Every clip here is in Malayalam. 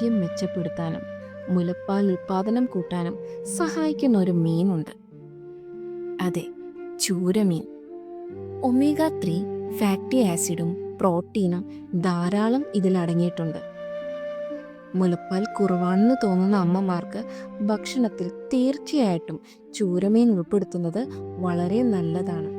ആരോഗ്യം മെച്ചപ്പെടുത്താനും മുലപ്പാൽ ഉൽപാദനം കൂട്ടാനും സഹായിക്കുന്ന ഒരു മീനുണ്ട്. അതെ, ചൂരമീൻ. ഒമേഗ 3 ഫാറ്റി ആസിഡും പ്രോട്ടീനും ധാരാളം ഇതിലടങ്ങിയിട്ടുണ്ട്. മുലപ്പാൽ കുറവാണെന്ന് തോന്നുന്ന അമ്മമാർക്ക് ഭക്ഷണത്തിൽ തീർച്ചയായിട്ടും ചൂരമീൻ ഉൾപ്പെടുത്തുന്നത് വളരെ നല്ലതാണ്.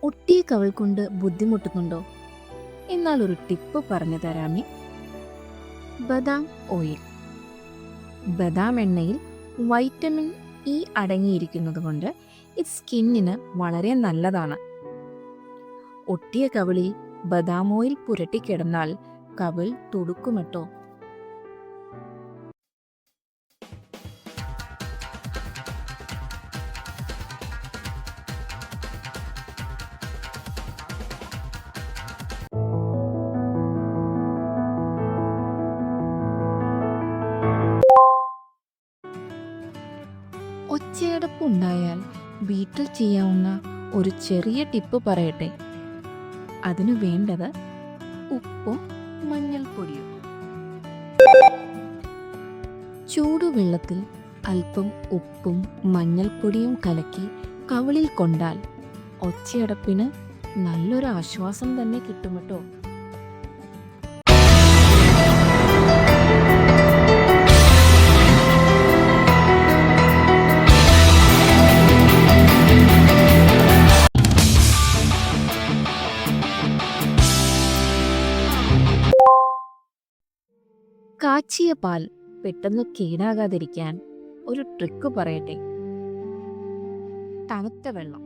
ഒട്ടിയ കവൾ കൊണ്ട് ബുദ്ധിമുട്ടുന്നുണ്ടോ? എന്നാൽ ഒരു ടിപ്പ് പറഞ്ഞു തരാമേ. ബദാം ഓയിൽ. ബദാം എണ്ണയിൽ വൈറ്റമിൻ ഇ അടങ്ങിയിരിക്കുന്നത് കൊണ്ട് ഇത് സ്കിന്നിന് വളരെ നല്ലതാണ്. ഒട്ടിയ കവിളിൽ ബദാം ഓയിൽ പുരട്ടിക്കിടന്നാൽ കവിൾ തുടുക്കുമട്ടോ. ഒച്ചയടപ്പുണ്ടായാൽ വീട്ടിൽ ചെയ്യാവുന്ന ഒരു ചെറിയ ടിപ്പ് പറയട്ടെ. അതിനു വേണ്ടത് ഉപ്പും മഞ്ഞൾപ്പൊടിയും. ചൂടുവെള്ളത്തിൽ അല്പം ഉപ്പും മഞ്ഞൾപ്പൊടിയും കലക്കി കവിളിൽ കൊണ്ടാൽ ഒച്ചയടപ്പിന് നല്ലൊരു ആശ്വാസം തന്നെ കിട്ടുമട്ടോ. കാച്ചിയ പാൽ പെട്ടെന്ന് കേടാകാതിരിക്കാൻ ഒരു ട്രിക്ക് പറയട്ടെ. തണുത്ത വെള്ളം.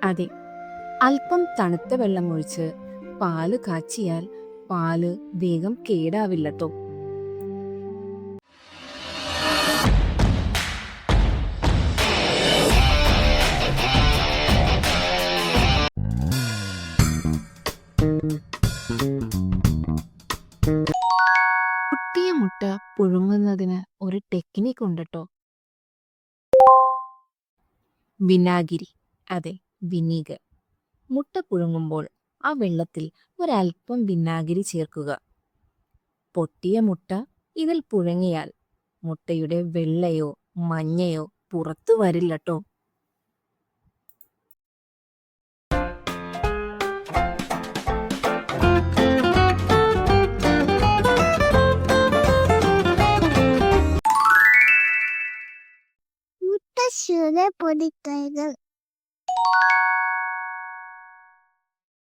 അതെ, അല്പം തണുത്ത വെള്ളം ഒഴിച്ച് പാല് കാച്ചിയാൽ പാല് വേഗം കേടാവില്ലട്ടോ. കുട്ടിയ മുട്ട പുഴുങ്ങുന്നതിന് ഒരു ടെക്നിക്ക് ഉണ്ട് കേട്ടോ. വിനാഗിരി, അതെ വിനീഗർ. മുട്ട പുഴുങ്ങുമ്പോൾ ആ വെള്ളത്തിൽ ഒരൽപ്പം വിനാഗിരി ചേർക്കുക. പൊട്ടിയ മുട്ട ഇതിൽ പുഴുങ്ങിയാൽ മുട്ടയുടെ വെള്ളയോ മഞ്ഞയോ പുറത്തു വരില്ലട്ടോ. മുട്ടശ്ശൂര പൊടിക്കൈകൾ.